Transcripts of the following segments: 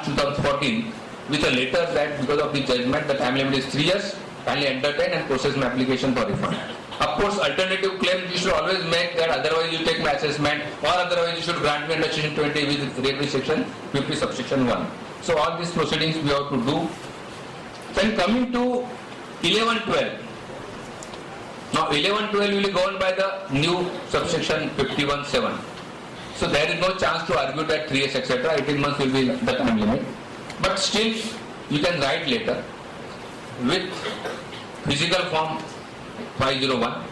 March 2014 with a letter that because of the judgment the time limit is 3 years, kindly entertain and process my application for refund. Of course, alternative claim you should always make that otherwise you take my assessment or otherwise you should grant me under section 20 with Railway section 50 subsection 1. So all these proceedings we have to do. Then coming to 11-12. Now 11-12 will be governed by the new subsection 51-7. So there is no chance to argue that 3 years etc. 18 months will be the time limit. But still you can write later with physical form 501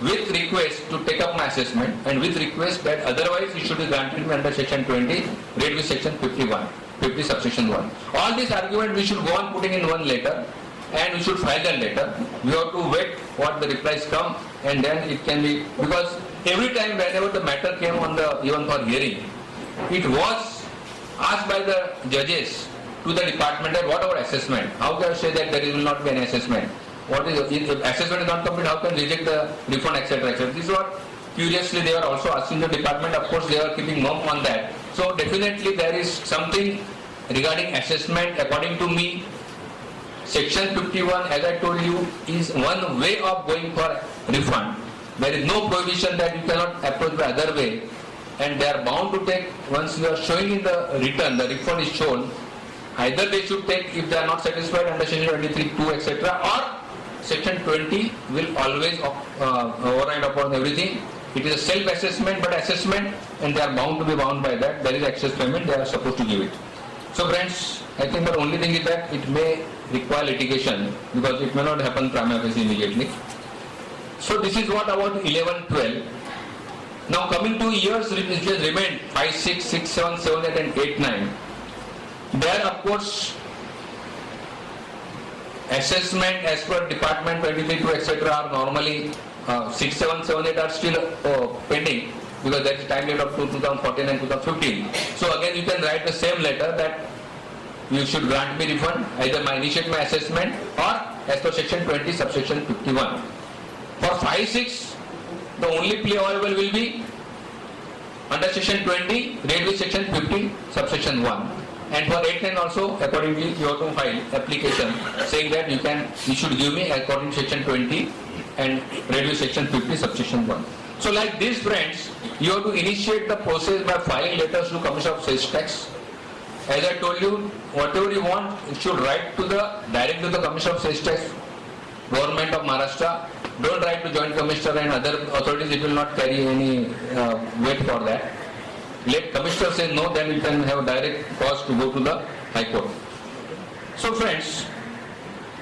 with request to take up my assessment and with request that otherwise it should be granted me under section 20 read with section 50 subsection 1. All these arguments we should go on putting in one letter and we should file the letter. We have to wait what the replies come and then it can be, because every time whenever the matter came on the even for hearing, it was asked by the judges to the department that what our assessment, how can I say that there will not be any assessment, what is if assessment is not complete, how can reject the refund etc. etc. This is what curiously they were also asking the department. Of course they were keeping mum on that. So definitely there is something regarding assessment. According to me, section 51 as I told you is one way of going for refund. There is no provision that you cannot approach by other way, and they are bound to take once you are showing in the return the refund is shown. Either they should take if they are not satisfied under section 23(2) etc. or section 20 will always override upon everything. It is a self-assessment but assessment and they are bound to be bound by that. There is excess payment, they are supposed to give it. So friends, I think the only thing is that it may require litigation because it may not happen prima facie immediately. So this is what about 11-12. Now coming to years which has remained 5, 6, 6, 7, 7, 8 and 8, 9. There of course assessment as per department 23(2) etc. are normally 6, 7, 7, 8 are still pending because that is time limit up to 2014 and 2015. So again you can write the same letter that you should grant me refund, either initiate my assessment or as per section 20 subsection 51. For 5, 6 the only plea available will be under section 20 read with section 50 subsection 1. And for 8, 9 also accordingly you have to file application saying that you should give me according to section 20 and read with section 50 subsection 1. So like this friends, you have to initiate the process by filing letters to Commissioner of Sales Tax. As I told you, whatever you want, you should write to direct to the Commissioner of Sales Tax, Government of Maharashtra. Don't write to Joint Commissioner and other authorities, it will not carry any weight for that. Let Commissioner say no, then you can have direct cause to go to the High Court. So friends,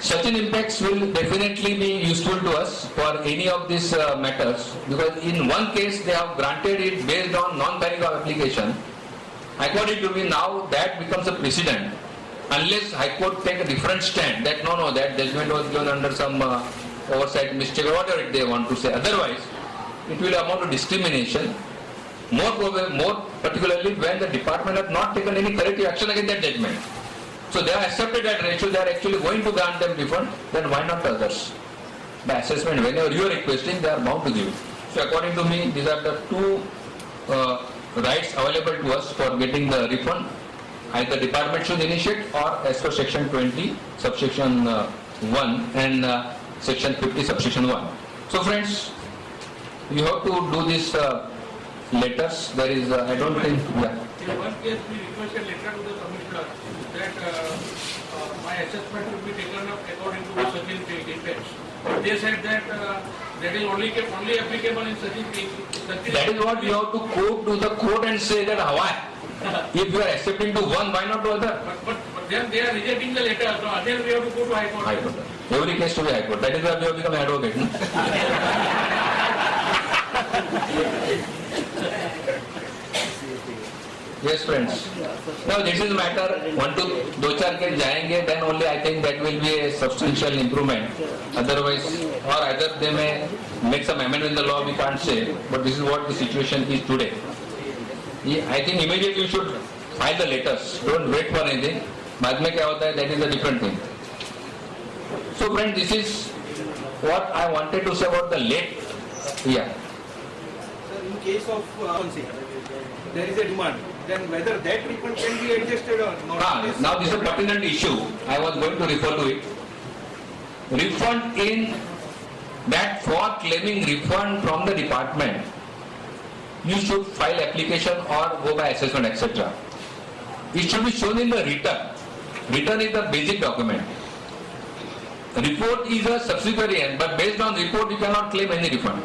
such an impacts will definitely be useful to us for any of these matters, because in one case they have granted it based on non-bearing of application. According to me now that becomes a precedent unless High Court take a different stand that no, that judgment was given under some oversight mistake or whatever they want to say. Otherwise it will amount to discrimination, more particularly when the department has not taken any corrective action against that judgment. So they have accepted that ratio, they are actually going to grant them refund, then why not others? By assessment, whenever you are requesting, they are bound to give it. So according to me, these are the two rights available to us for getting the refund. Either department should initiate or as per section 20 subsection 1 and section 50 subsection 1. So friends, you have to do these letters. There is, I don't think, In one case, we requested letter to the Commissioner that my assessment will be taken up according to the certain defects. But they said that that is only applicable in certain cases. That is what you have to go to the court and say that why? If you are accepting to one, why not to other? But then they are rejecting the letter, so again we have to go to High Court. High Court. Every case to be High Court. That is why we have become advocate. Yes, friends. Now this is matter. 1 to 2 case jayenge, then only I think that will be a substantial improvement. Otherwise, or either they may make some amendment in the law, we can't say. But this is what the situation is today. I think immediately you should file the letters. Don't wait for anything. बाद में क्या होता है, that is a different thing. So friend, this is what I wanted to say about the late. Yeah. Sir, in case of there is a demand then whether that refund can be adjusted or not. Now this is a pertinent issue. I was going to refer to it. Refund in that for claiming refund from the department, you should file application or go by assessment, etc. It should be shown in the return. Return is the basic document. Report is a subsidiary end, but based on report you cannot claim any refund.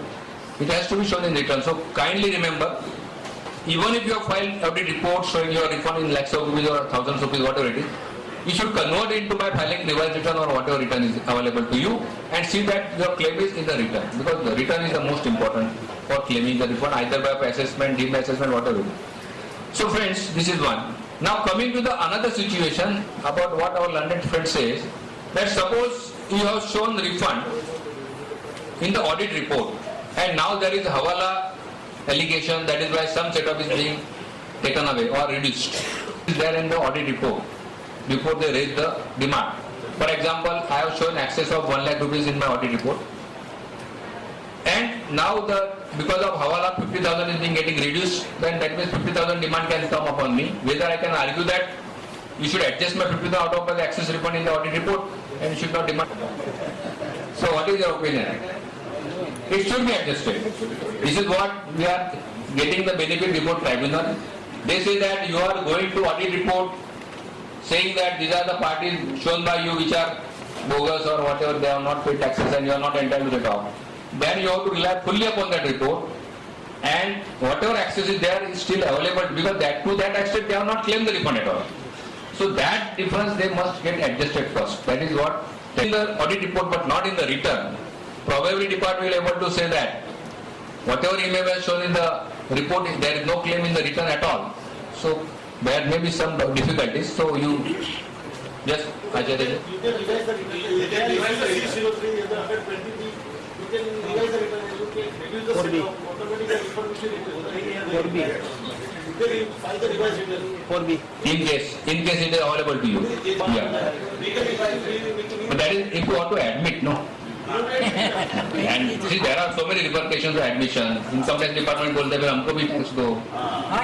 It has to be shown in return. So kindly remember, even if you have filed audit report showing your refund in lakhs of rupees or thousands of rupees, whatever it is, you should convert it into by filing revised return or whatever return is available to you and see that your claim is in the return, because the return is the most important for claiming the refund, either by assessment, deemed assessment, whatever it is. So friends, this is one. Now coming to the another situation about what our learned friend says, that suppose you have shown refund in the audit report and now there is Hawala allegation, that is why some setup is being taken away or reduced. Is there in the audit report before they raise the demand. For example, I have shown excess of 1 lakh rupees in my audit report, and now because of Hawala 50,000 is being getting reduced, then that means 50,000 demand can come upon me. Whether I can argue that you should adjust my 50,000 out of the excess refund in the audit report and you should not demand. So what is your opinion? It should be adjusted. This is what we are getting the benefit before tribunal. They say that you are going to audit report saying that these are the parties shown by you which are bogus or whatever, they have not paid taxes and you are not entitled to the top. Then you have to rely fully upon that report, and whatever access is there is still available, because that to that extent they have not claimed the refund at all. So that difference they must get adjusted first. That is what in the audit report but not in the return. Probably department will be able to say that whatever email was shown in the report, there is no claim in the return at all. So there may be some difficulties. So you just Ajay. You can revise the return. You can revise the 603 and the 120. You can revise the return. You can reduce the set of automatically refund which you You can file the revised return. 4B. In case it is available to you. Yeah. We can revise. But that is if you want to admit, no. And see, there are so many repercussions of admission. Income tax department बोलते हैं हमको भी tax दो.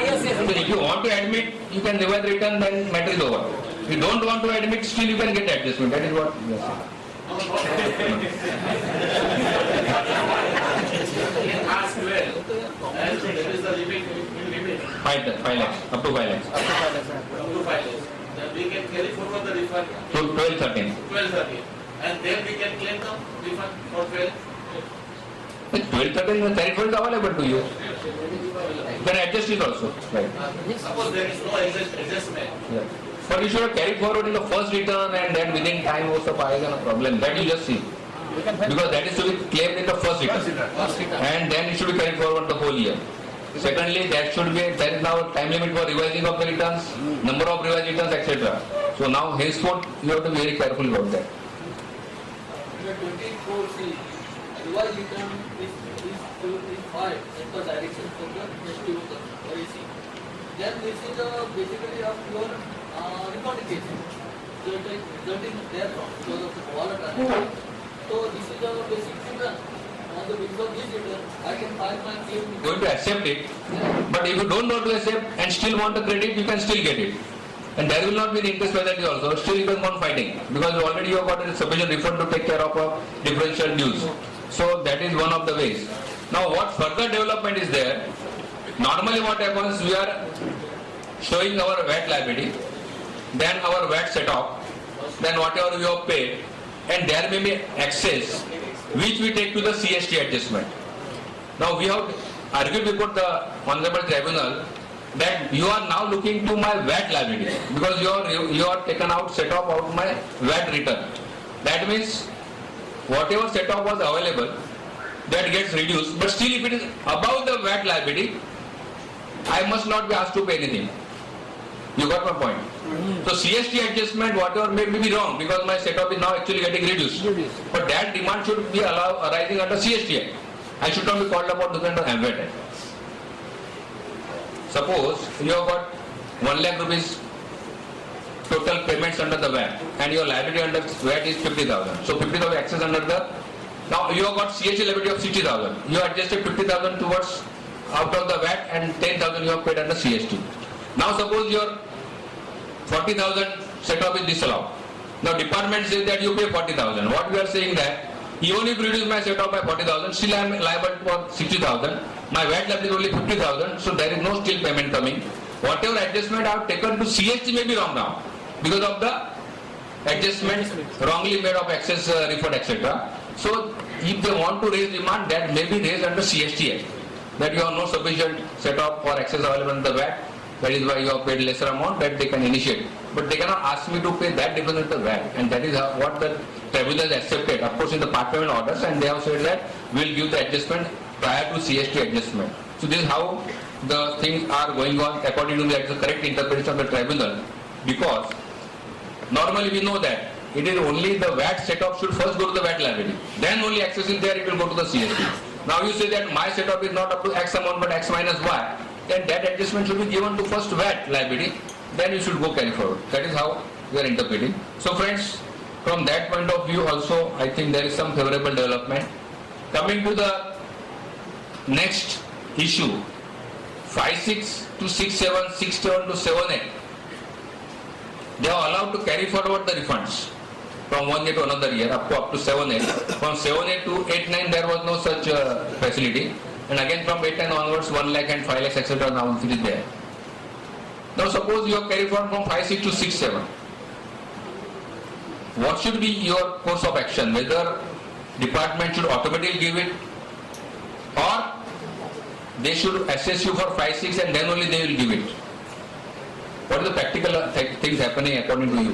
Yes. So if you want to admit, you can revise the return, then matter is over. If you don't want to admit, still you can get adjustment. That is what we are saying. Ask well. And that is the limit. 5 lakhs, up to 5 lakhs. Up to 5 lakhs. Then we can carry forward the refund. So 12-13. 12-13. And then we can claim the refund for 12. 12-13 carry forward is available to you. You can adjust it also. Right. Suppose there is no adjustment. Yeah. But you should have carried forward in the first return and then within time also files a problem. That you just see. Because that is to be claimed in the first return. And then it should be carried forward the whole year. Secondly, there is now time limit for revising of the returns, number of revised returns, etc. So now henceforth you have to be very careful about that. 24C, revised return is filed at the direction of the distributor or AC. Then this is basically a pure refund case. So it is resulting therefrom because of the Hawala transaction. So this is a basic return. On the basis of this return, I can file my claim. Going to accept it, but if you don't want to accept and still want the credit, you can still get it. And there will not be the interest penalty also. Still you can go on fighting because already you have got a sufficient refund to take care of a differential dues. So that is one of the ways. Now what further development is there? Normally what happens, we are showing our VAT liability, then our VAT set off, then whatever we have paid, and there may be excess which we take to the CST adjustment. Now we have argued before the Honorable Tribunal that you are now looking to my VAT liability because you are taken out set off out my VAT return. That means whatever set off was available that gets reduced, but still if it is above the VAT liability, I must not be asked to pay anything. You got my point? So CST adjustment, whatever may be wrong because my set-off is now actually getting reduced. But that demand should be arising under CST Act. I should not be called upon to under MVAT Act. Suppose you have got 1 lakh rupees total payments under the VAT and your liability under VAT is 50,000. So 50,000 excess under the, now you have got CST liability of 60,000. You adjusted 50,000 towards out of the VAT and 10,000 you have paid under CST. Now suppose your 40,000 set-off is disallowed. Now department says that you pay 40,000. What we are saying that even if you reduce my set-off by 40,000, still I am liable for 60,000. My VAT liability is only 50,000, so there is no still payment coming. Whatever adjustment I have taken to CST may be wrong now because of the adjustment wrongly made of excess refund, etc. So if they want to raise demand, that may be raised under CST Act. That you have no sufficient set-off or excess available in the VAT. That is why you have paid lesser amount, that they can initiate. But they cannot ask me to pay that difference in the VAT, and that is what the tribunal has accepted. Of course, in the part payment orders, and they have said that we will give the adjustment prior to CST adjustment. So this is how the things are going on according to the correct interpretation of the tribunal. Because normally we know that it is only the VAT set-off should first go to the VAT liability. Then only excess is there, it will go to the CST. Now you say that my set-off is not up to X amount but X minus Y. Then that adjustment should be given to first VAT liability, then you should go carry forward. That is how we are interpreting. So friends, from that point of view also, I think there is some favorable development. Coming to the next issue, 5.6 to 6.7, 6.7 to 7.8, they are allowed to carry forward the refunds from 1 year to another year, up to 7.8. From 7.8 to 8.9, there was no such facility. And again from 8.9 onwards, 1 lakh and 5 lakhs, etc. now it is there. Now suppose you have carried forward from 5.6 to 6.7. What should be your course of action? Whether department should automatically give it, or they should assess you for 5.6 and then only they will give it. What is the practical things happening according to you?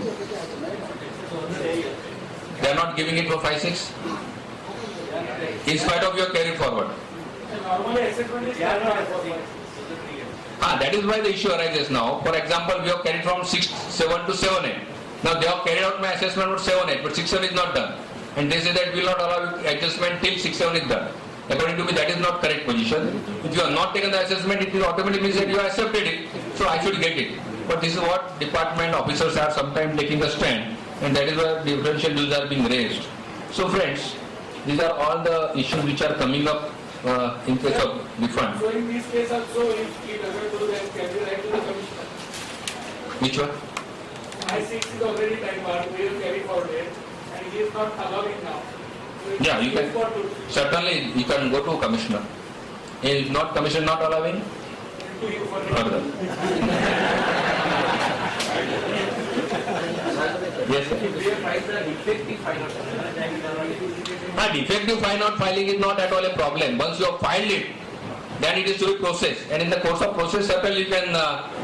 They are not giving it for 5.6? In spite of your carry forward. Normally assessment is That is why the issue arises now. For example, we have carried from 6.7 to 7.8. Now they have carried out my assessment for 7.8, but 6.7 is not done. And they say that we will not allow adjustment till 6.7 is done. According to me, that is not correct position. If you have not taken the assessment, it will automatically mean that you have accepted it. So I should get it. But this is what department officers are sometimes taking a stand, and that is why differential dues are being raised. So friends, these are all the issues which are coming up in case of refund. So in this case also, if he doesn't do that, can we write to the commissioner? Which one? I-6 is already time barred, we will carry forward it, and he is not allowing now. So it Yeah, you is can. for to Certainly, you can go to commissioner. If not commissioner not allowing, you for further. Yes, sir. Defective file not filing is not at all a problem. Once you have filed it, then it is to be processed. And in the course of process, certainly you can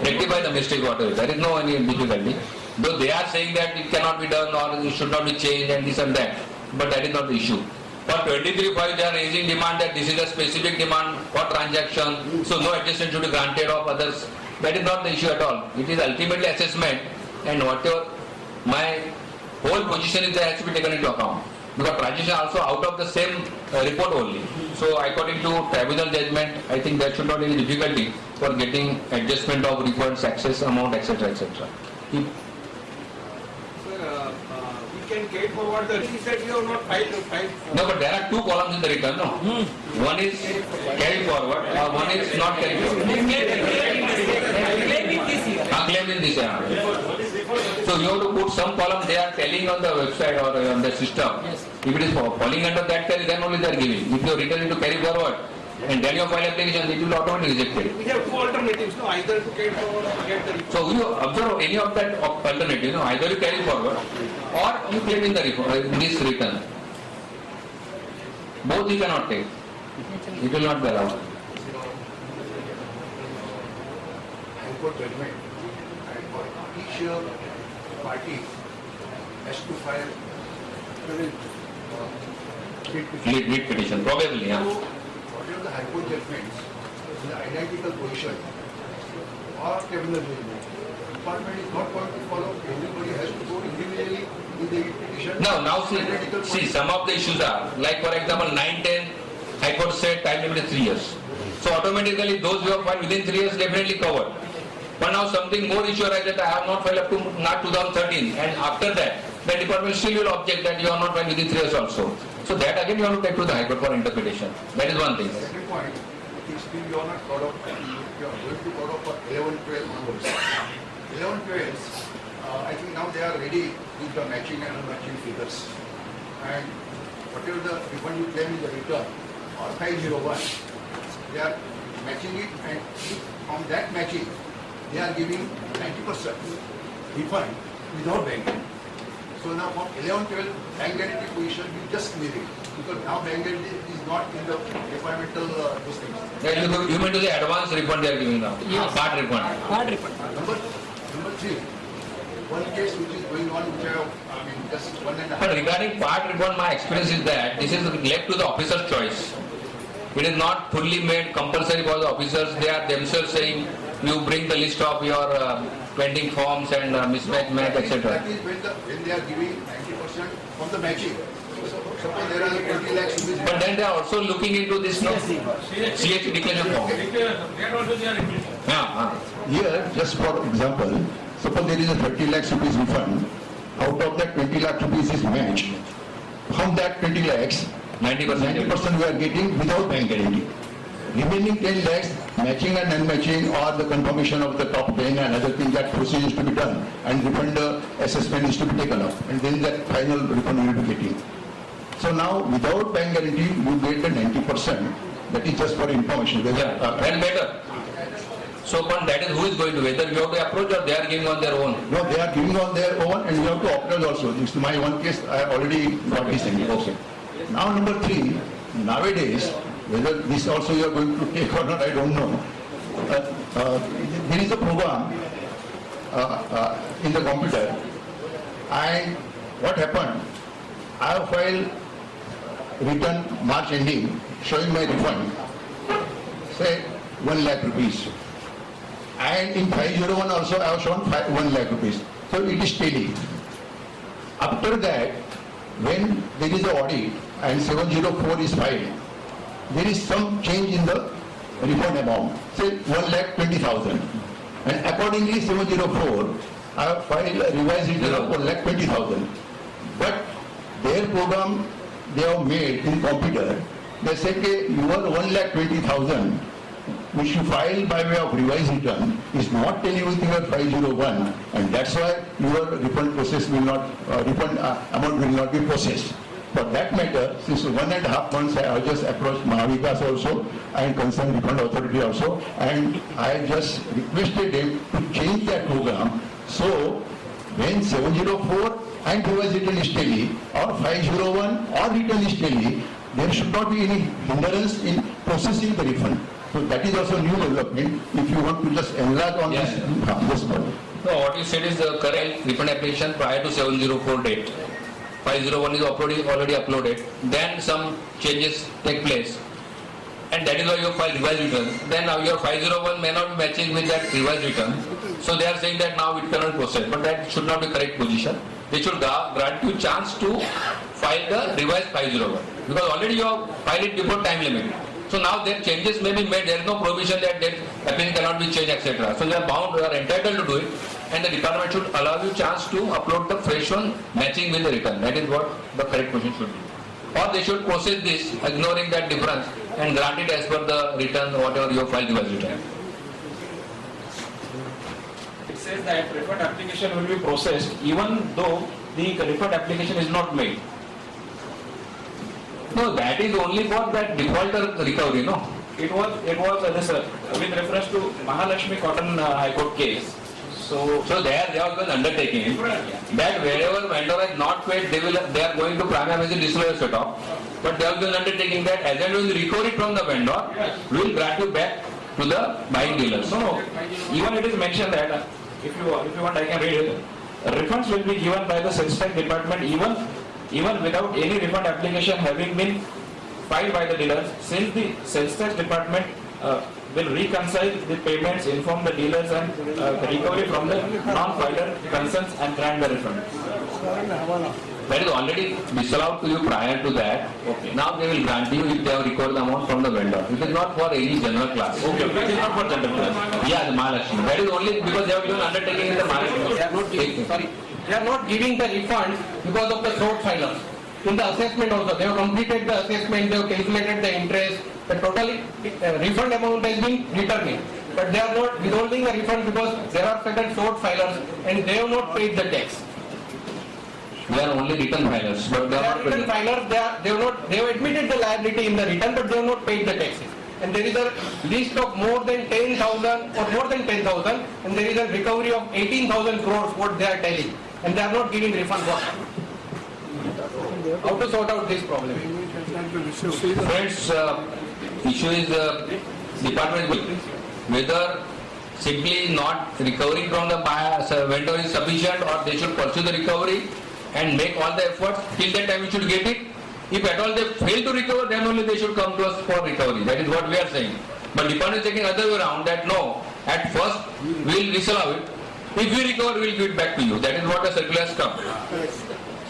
rectify the mistake, whatever. There is no any difficulty. Though they are saying that it cannot be done or it should not be changed and this and that. But that is not the issue. For 23.5, they are raising demand that this is a specific demand for transaction, so no adjustment should be granted of others. That is not the issue at all. It is ultimately assessment, and whatever my whole position is, there has to be taken into account. Because transaction also out of the same report only. So according to tribunal judgment, I think there should not be any difficulty for getting adjustment of refunds, access amount, etc. etc. If we can carry forward the, he said you have not filed. No, but there are two columns in the return, no? One is carried forward, or one is not carried forward. Claim in this year. So you have to put some column they are telling on the website or on the system. If it is falling under that carry, then only they are giving. If you return it to carry forward, and then you file application, it will automatically reject it. We have two alternatives, no, either to carry forward or get the report. So you observe any of that alternative, no? Either you carry forward or you claim in the in this return. Both you cannot take. It will not be allowed. High Court judgment, and for each party has to file Lead petition, probably, yeah. So, whatever the High Court judgments, in the identical position or tribunal judgment, department is not going to follow. Everybody has to go individually in the petition. Now Identical see, position. some of the issues are, like for example, 9-10, High Court said time limit is 3 years. So automatically those who have filed within 3 years definitely covered. But now something more issue arises that I have not filed up to not 2013, and after that, the department still will object that you are not filed within 3 years also. So that again you have to take to the High Court for interpretation. That is one thing. Second point, I think still you are not caught up you are going to follow for 11-12 onwards. 11-12, I think now they are ready with the matching and unmatching figures. And whatever the refund you claim in the return or 501, they are matching it, and from that matching, they are giving 90% refund without bank guarantee. So now from 11-12 bank guarantee position, you just leave it, because now bank guarantee is not in the requirement those things. Yeah, you mean to the advance refund they are giving now? Yes. Part refund. Number three, one case which is going on, which I mean, just 1.5. But regarding part refund, my experience is that this is left to the officer's choice. It is not fully made compulsory for the officers. They are themselves saying, you bring the list of your pending forms and mismatch match, etc. That is when they are giving 90% from the matching. So suppose there are 20 lakhs rupees. But then they are also looking into this no CHC declaration form. That also they are increasing. Yeah. Here, just for example, suppose there is a 30 lakhs rupees refund, out of that 20 lakh rupees is matched. From that 20 lakhs, 90% we are getting without bank guarantee. Remaining 10 lakhs, matching and unmatching, or the confirmation of the top 10 and other things, that procedure is to be done, and refund assessment is to be taken up, and then that final refund we will be getting. So now, without bank guarantee, you get the 90%. That is just for information. Yeah, then better. So, but that is who is going to, whether you have to approach or they are giving on their own. No, they are giving on their own, and you have to approach also. This is my one case, I already got this thing. Okay. Now number three, nowadays, whether this also you are going to take or not, I don't know. There is a program in the computer, and what happened, I have filed return March ending showing my refund, say 1 lakh rupees. And in 501 also I have shown 1 lakh rupees. So it is steady. After that, when there is an audit and 704 is filed, there is some change in the refund amount, say 1,20,000. And accordingly 704, I have filed a revised return of 1,20,000. But their program they have made in computer, they say that your 1,20,000 which you file by way of revised return is not telling with your 501, and that's why your refund process will not, refund amount will not be processed. For that matter, since 1.5 months I have just approached Mahavikas also and concerned refund authority also, and I just requested them to change that program. So when 704 and revised return is tally, or 501 or return is tally, there should not be any hindrance in processing the refund. So that is also new development. If you want to just enlarge on this point. No, what you said is the current refund application prior to 704 date. 501 is already uploaded. Then some changes take place. And that is why you file revised return. Then now your 501 may not be matching with that revised return. So they are saying that now it cannot process. But that should not be correct position. They should grant you chance to file the revised 501. Because already you have filed it before time limit. So now their changes may be made. There is no provision that appeal cannot be changed, etc. So they are bound, they are entitled to do it. And the department should allow you chance to upload the fresh one matching with the return. That is what the correct position should be. Or they should process this, ignoring that difference, and grant it as per the return, whatever you filed revised return. It says that refund application will be processed even though the refund application is not made. No, that is only for that defaulter recovery, no? It was this with reference to Mahalakshmi Cotton High Court case. So there they are going undertaking that wherever vendor has not paid, they are going to prima facie disclosure set off. But they are going undertaking that as and when you recover it from the vendor, we will grant you back to the buying dealers. no, even it is mentioned that if you want I can read it. Refunds will be given by the sales tax department even without any refund application having been filed by the dealers, since the sales tax department will reconcile the payments, inform the dealers and the recovery from the non-filer concerns and grant the refund. That is already disallowed to you prior to that. Okay. Now they will grant you if they have recovered the amount from the vendor. It is not for any general class. Okay, it is not for general class. Yeah, the Mahalakshmi. That is only because they have given undertaking in the Mahalakshmi. They are not giving, they are not giving the refund because of the short filers. In the assessment also, they have completed the assessment, they have calculated the interest, the total refund amount has been determined. but they are not withholding the refund because there are certain short filers and they have not paid the tax. They are only return filers, but they They are are not return paid. filers, they have admitted the liability in the return, but they have not paid the taxes. And there is a list of more than 10,000 or more than 10,000, and there is a recovery of 18,000 crores, what they are telling, and they are not giving refund for that. How to sort out this problem? Friends, issue is department will whether simply not recovering from the vendor is sufficient, or they should pursue the recovery and make all the efforts. Till that time we should get it. If at all they fail to recover, then only they should come to us for recovery. That is what we are saying. But department is taking other way around, that no, at first we will disallow it. If we recover, we will give it back to you. That is what the circular has come.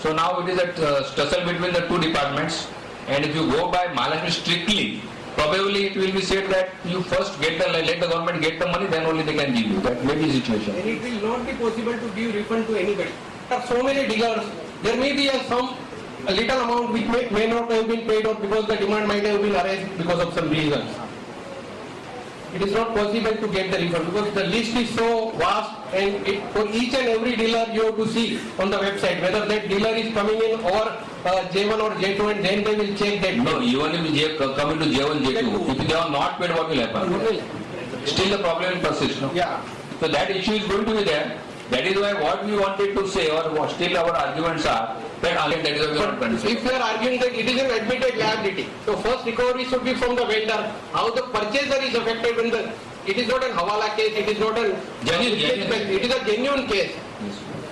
So now it is a tussle between the two departments, and if you go by Mahalakshmi strictly, probably it will be said that you first let the government get the money, then only they can give you. That may be the situation. And it will not be possible to give refund to anybody. There are so many dealers, there may be a little amount which may not have been paid out because the demand might have been arranged because of some reasons. It is not possible to get the refund because the list is so vast, and for each and every dealer you have to see on the website whether that dealer is coming in or J1 or J2, and then they will check that. No, even if they come into J1, J2, if they are not paid, what will happen? Still the problem will persist, no? Yeah. So that issue is going to be there. That is why what we wanted to say, or what still our arguments are, that again that is why we are not concerned. If you are arguing that it is an admitted liability, so first recovery should be from the vendor. How the purchaser is affected when it is not a hawala case, it is not a Genuine. it is a genuine case.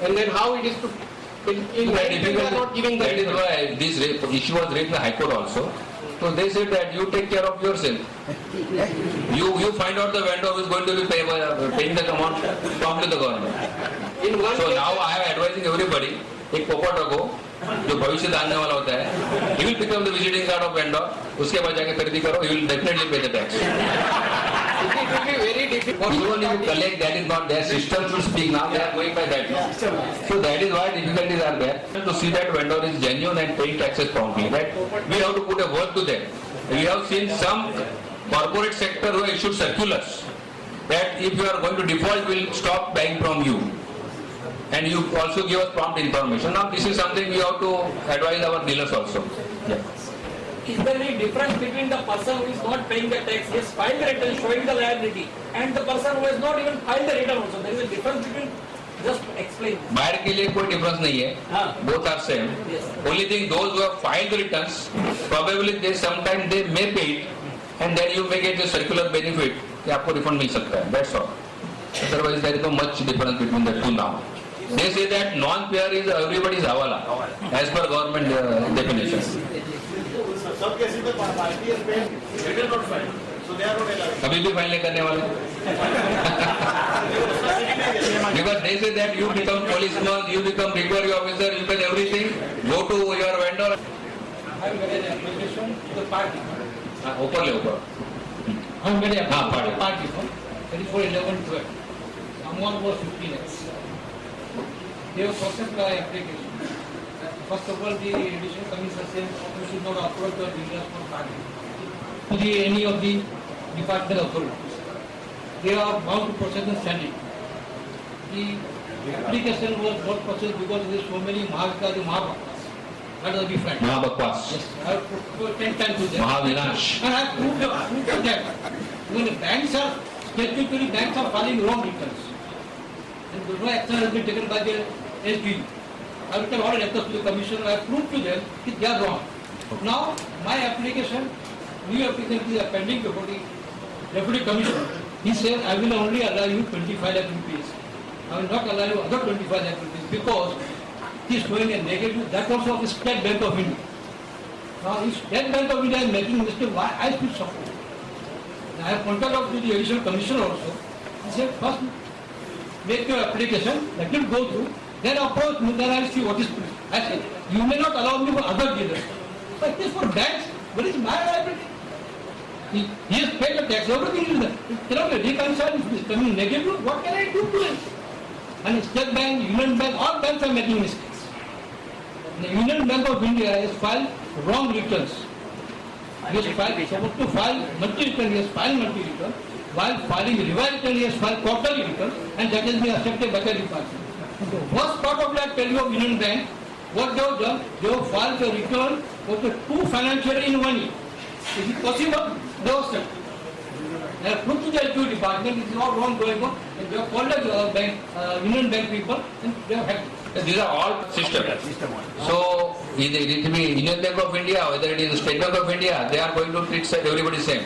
And then how it is to in they are not giving the That is refund. why this issue was raised in the High Court also. So they said that you take care of yourself. You find out the vendor who is going to be paying the amount, talk to the government. In one So case, now I am advising everybody, एक पोपट रखो जो भविष्य डालने वाला होता है, he will become the visiting card of vendor, उसके बाद जाके खरीदी करो, he will definitely pay the tax. it will be very difficult. Even if you collect, that is not their system should speak now, they are going by that. So that is why difficulties are there. To see that vendor is genuine and paying taxes promptly, that we have to put a word to them. We have seen some corporate sector who issued circulars that if you are going to default, we will stop buying from you. And you also give us prompt information. Now this is something we have to advise our dealers also. Yeah. Is there any difference between the person who is not paying the tax, he has filed the return showing the liability, and the person who has not even filed the return also? There is a difference between, just explain. बाहर के लिए कोई difference नहीं है. हाँ. Both are same. Yes. Only thing those who have filed the returns, probably they sometimes they may pay it, and then you may get a circular benefit कि आपको refund मिल सकता है. That's all. Otherwise there is no much difference between the two now. They say that non-payer is everybody's hawala as per government definition. Some cases the party has paid, they did not file, so they are not allowed. अभी भी file नहीं करने वाले. Because they say that you become policeman, you become recovery officer, you can everything, go to your vendor. I made an application to the party. ऊपर ले ऊपर. I made an हाँ, application to the party. party. That is for 11-12. Amount was 15 lakhs. They have processed the application. First of all, the additional commissioner says we should not approach the dealers for party to any of the department authorities. They are bound to process the standing. The application was not processed because there are so many Mahabhaktas. That is different. महाबकवास. Yes, I have put 10 times to them. महाविनाश. And I have proved that. When the banks are, statutory banks are filing wrong returns. And no action has been taken by the SB. I will tell all letters to the commissioner, I have proved to them that they are wrong. Now, my application, new application is pending before the deputy commissioner. He said, I will only allow you 25 lakh rupees. I will not allow you other 25 lakh rupees because he is showing a negative, that also of the State Bank of India. Now, if State Bank of India is making mistake, why I should support? I have contacted with the additional commissioner also. He said, first make your application, let it go through, then approach me, then I will see what is true. I said, you may not allow me for other dealers. But it is for banks, what is my liability? He has paid the tax, everything is there. It cannot be reconciled, if it is coming negative, what can I do to him? And State Bank, Union Bank, all banks are making mistakes. The Union Bank of India has filed wrong returns. He has filed, supposed to file multi-return, he has filed multi-return. while filing revised return, he has filed quarterly return, and that has been accepted by the department. The worst part of that, tell you of Union Bank, what they have done, they have filed the return for the 2 financial years in 1 year. Is it possible? They have said. They have put to the LTO department, this is all wrong going on, and they have called the Union Bank people, and they have had it. These are all system. So, either it be Union Bank of India, whether it is State Bank of India, they are going to treat everybody same.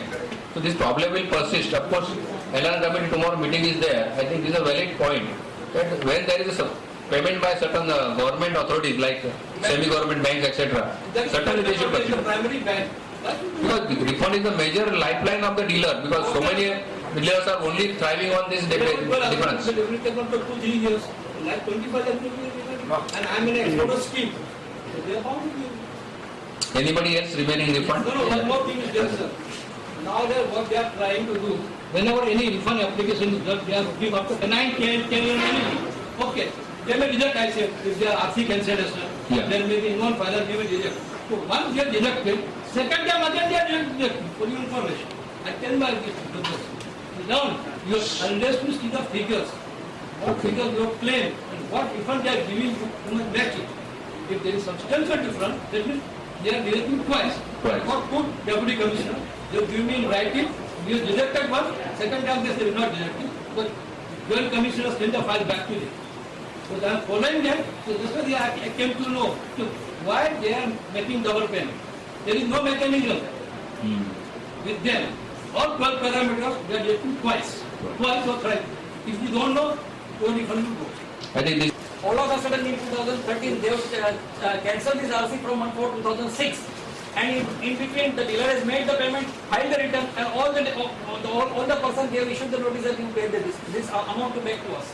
So this problem will persist. Of course, LR committee tomorrow meeting is there. I think this is a valid point. That when there is a payment by certain government authorities like semi-government banks, etc., certainly they should The consider. primary bank. Because the refund is the major lifeline of the dealer, because so many dealers are only thriving on this difference. But every time after 2-3 years, like 25 and I'm in an exporter scheme. So they are bound to give. Anybody else remaining refund? No, one more thing is there, sir. Now what they are trying to do, whenever any refund application is done, they are looking after 9, 10 years anything. Okay. They may reject, I say, if they are RC cancellation, Yeah. there may be non-final, they may reject. So once they are rejected, second time again they are rejected. For your information. I tell my business. Now, unless you see the figures, what figures you have claimed and what refund they are giving, you must match it. If there is substantial difference, that means they are rejecting twice. Twice. What good deputy commissioner? They have given me in writing, you rejected once, second time they say not rejected, but joint commissioner send the file back to them. So they are following them, so this way I came to know why they are making double payment. There is no mechanism with them. All 12 parameters they are rejecting twice or thrice. If you don't know, your refund will go. I think this. All of a sudden in 2013, they have cancelled this RC from 1/4/2006. And in between, the dealer has made the payment, filed the return, and all the person they have issued the notice that you paid this amount to back to us.